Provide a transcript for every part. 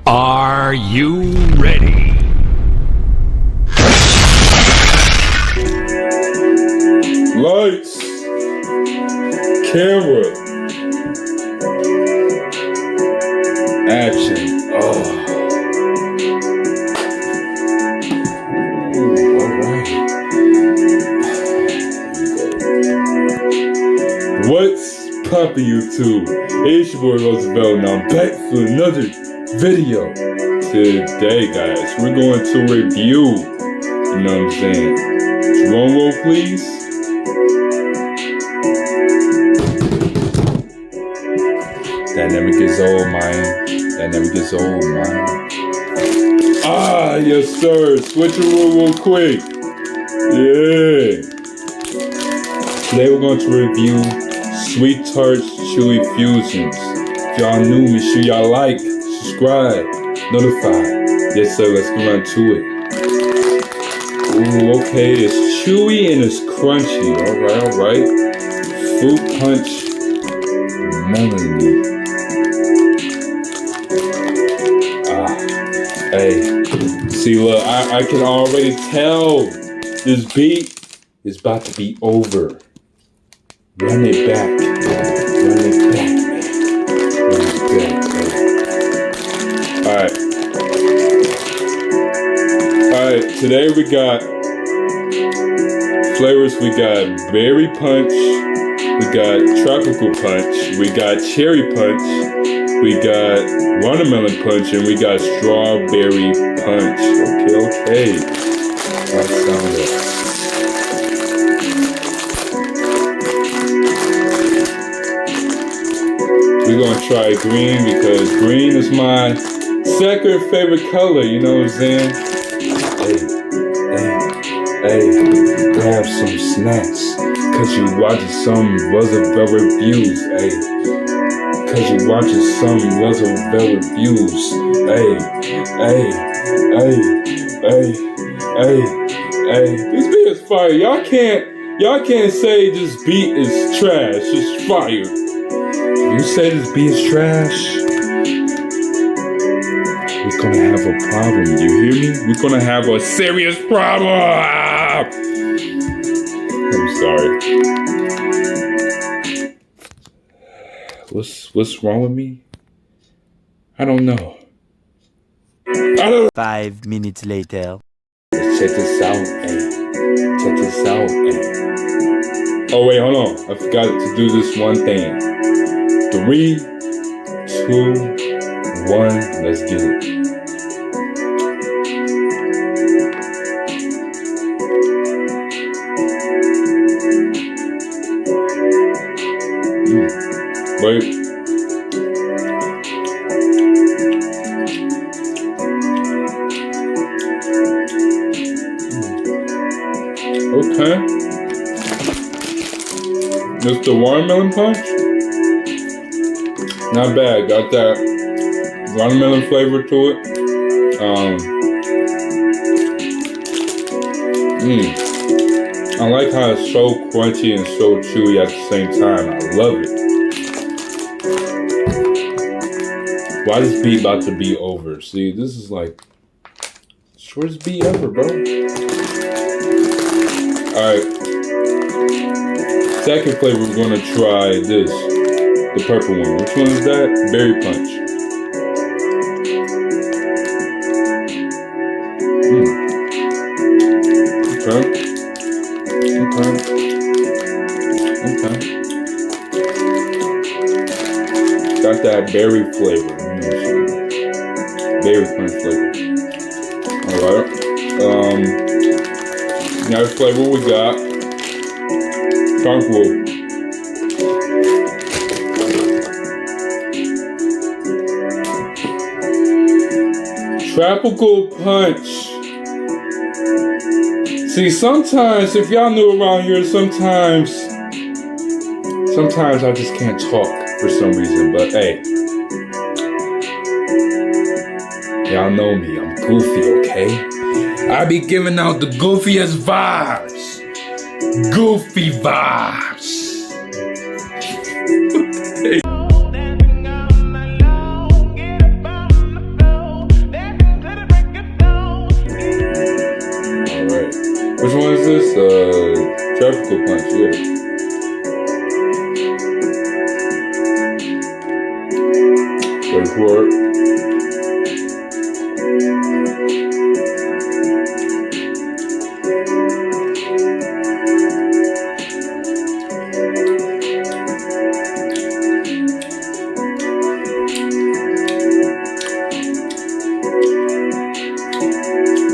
Are you ready? Lights, camera, action. Ooh, alright. What's poppin', YouTube? It's your boy Roosevelt, and I'm back for another video. Today, guys, we're going to review, you know what I'm saying? Drum roll, please. That never gets old, man. That never gets old, man. Ah, yes, sir. Switch it real quick. Yeah. Today we're going to review Sweet Tarts Chewy Fusions. If y'all new, make sure y'all like, subscribe, notify. Yes, sir. Let's get right to it. Ooh, okay. It's chewy and it's crunchy. All right. Fruit punch melody. Hey, see, look, I can already tell this beat is about to be over. Run it back, man. Run it back, man. Alright, today we got flavors. We got berry punch, we got tropical punch, we got cherry punch, we got watermelon punch, and we got strawberry punch. Okay. That sounds it. We're gonna try green because green is my second favorite color, you know what I'm saying? Hey, grab some snacks, cause you watching some Roosevelt reviews, hey. Cause you watching some Roosevelt reviews. Hey. This beat is fire. Y'all can't say this beat is trash. It's fire. If you say this beat is trash, we're gonna have a problem. You hear me? We're gonna have a serious problem. I'm sorry. What's wrong with me? I don't know. 5 minutes later. Let's check this out, hey. Check this out, hey. Oh wait, hold on. I forgot to do this one thing. 3, 2, 1. Let's get it. Wait. Okay. Just the watermelon punch? Not bad. Got that watermelon flavor to it. I like how it's so crunchy and so chewy at the same time. I love it. Why this beat about to be over? See, this is like shortest beat ever, bro. Alright. Second flavor, we're gonna try this. The purple one. Which one is that? Berry punch. Okay. Got that berry flavor. Berry punch flavor. Alright. Next flavor we got tropical. Tropical punch. See, sometimes, if y'all new around here, sometimes I just can't talk for some reason, but hey. Y'all know me, I'm goofy, okay? I be giving out the goofiest vibes. Goofy vibes. tropical punch, yeah. Wait for it.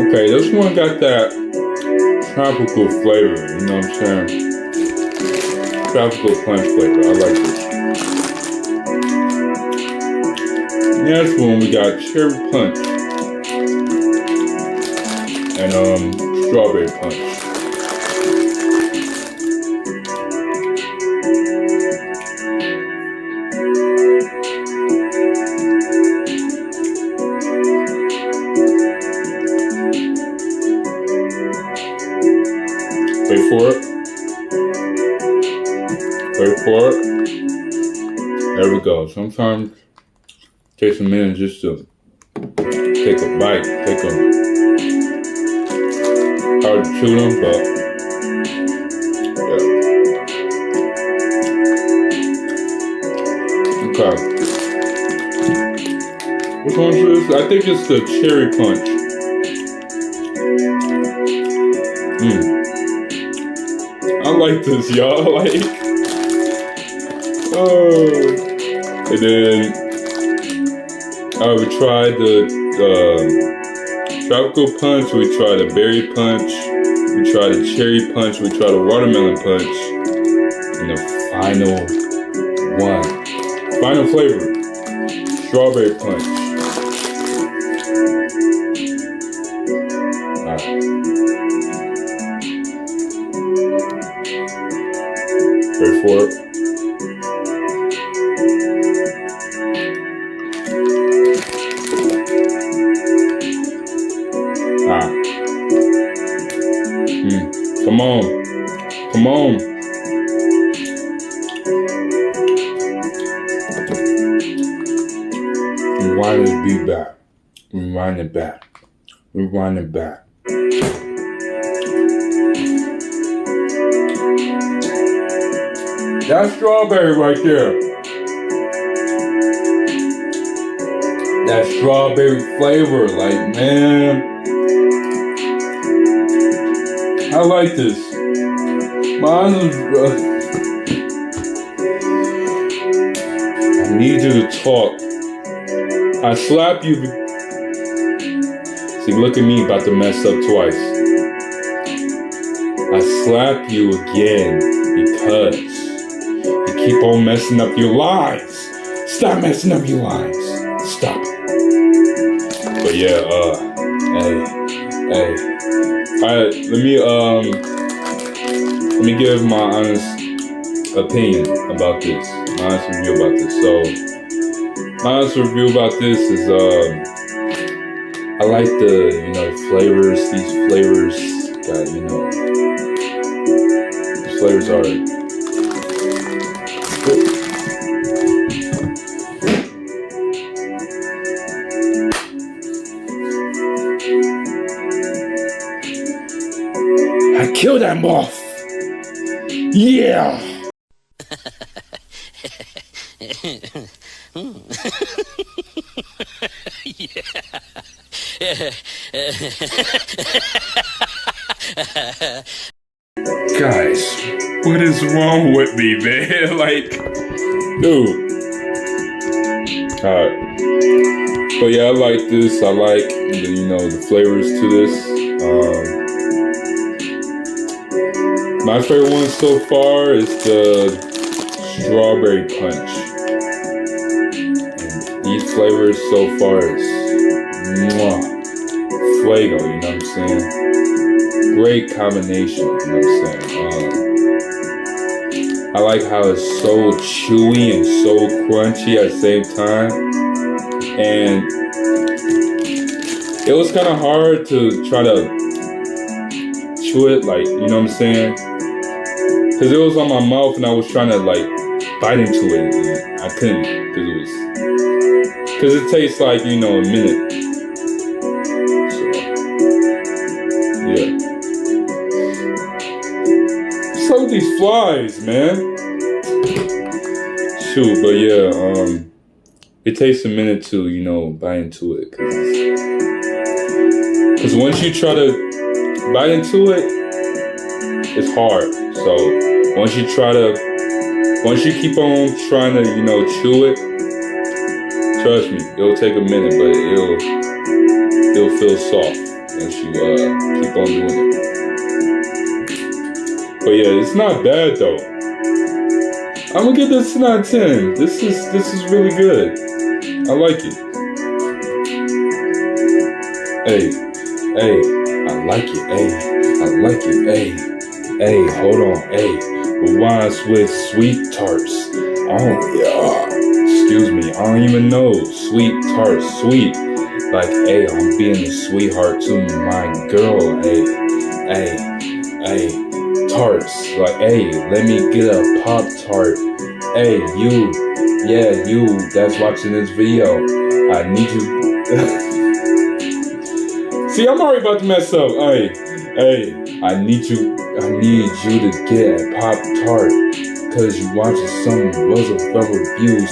Okay, this one got that tropical flavor, you know what I'm saying? Tropical punch flavor, I like it. Next one we got cherry punch and strawberry punch. Wait for it. Wait for it. There we go. Sometimes it takes a minute just to take a bite. Take a hard to chew them, but yeah. Okay. Which one is this? I think it's the cherry punch. I like this, y'all. Like, oh. And then we tried the tropical punch. We tried a berry punch. We tried a cherry punch. We tried a watermelon punch. And the final flavor, strawberry punch. Wait for it. Come on. Come on. Rewind this beat back. Rewind it back. Rewind it back. That's strawberry right there. That strawberry flavor, like, man. I like this. Mine is, I need you to talk. I slap you. See, look at me, about to mess up twice. I slap you again because you keep on messing up your lines. Stop messing up your lines. Stop it. But yeah, hey. Alright, let me give my honest opinion about this. My honest review about this. So, my honest review about this is, I like the, flavors. These flavors got, these flavors are good. I killed that moth. Yeah. Guys, what is wrong with me, man? Like, dude. Alright. But yeah, I like this. I like the flavors to this. My favorite one so far is the strawberry punch. And these flavors so far is fuego, you know what I'm saying? Great combination, you know what I'm saying? I like how it's so chewy and so crunchy at the same time. And it was kind of hard to try to chew it, like, you know what I'm saying? Because it was on my mouth and I was trying to, like, bite into it. And I couldn't, because it tastes like, a minute. So, yeah. with these flies, man? Shoot, but yeah, it takes a minute to, you know, bite into it. Cause once you try to bite into it, it's hard. So once you keep on trying to, you know, chew it, trust me, it'll take a minute, but it'll feel soft once you keep on doing it. But yeah, it's not bad though. I'm gonna give this 10 out of 10. This is really good. I like it. Hey, I like it. I like it. Hold on. Rewinds with sweet tarts. Excuse me. I don't even know. Sweet tarts, sweet. Like, I'm being a sweetheart to my girl. Tarts. Like, let me get a Pop-Tart. You that's watching this video. I need you. See, I'm already about to mess up. I need you to get a Pop-Tart. Cause you watching some Roosevelt reviews.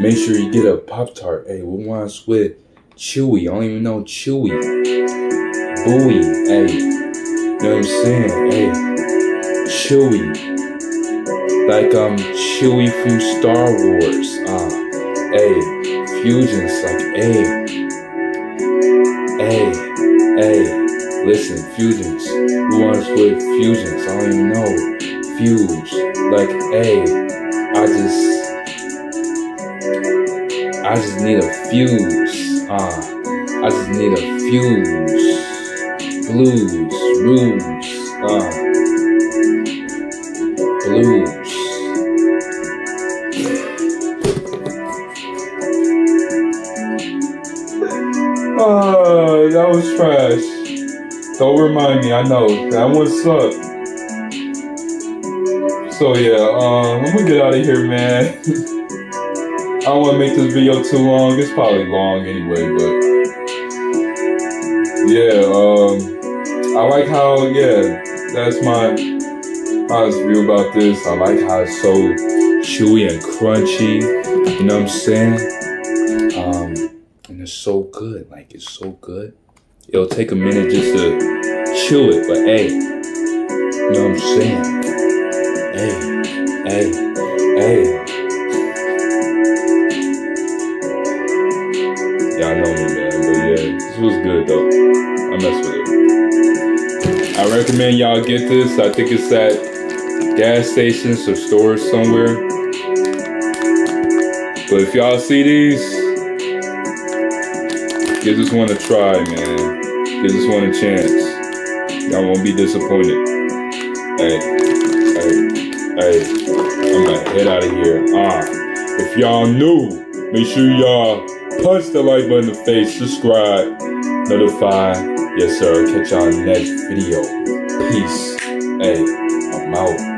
Make sure you get a Pop-Tart. Rewinds with Chewy. I don't even know Chewy. Booey. You know what I'm saying? Chewy. Like Chewy from Star Wars. Fusions. Like listen, fusions. Who wants with fusions? I don't even know. Fuse. Like, I just need a fuse. I just need a fuse. Blues. Blues. That was trash. Don't remind me, I know. That one sucked. So yeah, I'm gonna get out of here, man. I don't wanna make this video too long. It's probably long anyway, but yeah, I like how, that's my honest view about this. I like how it's so chewy and crunchy, you know what I'm saying? And it's so good, like it's so good. It'll take a minute just to chew it, but you know what I'm saying? Y'all know me, man, but yeah, this was good though. I mess with it. I recommend y'all get this. I think it's at gas stations or stores somewhere. But if y'all see these, give this one a try, man. Give this one a chance. Y'all won't be disappointed. I'm gonna head out of here. If y'all new, make sure y'all punch the like button in the face, subscribe, notify. Yes, sir. Catch y'all in the next video. Peace. I'm out.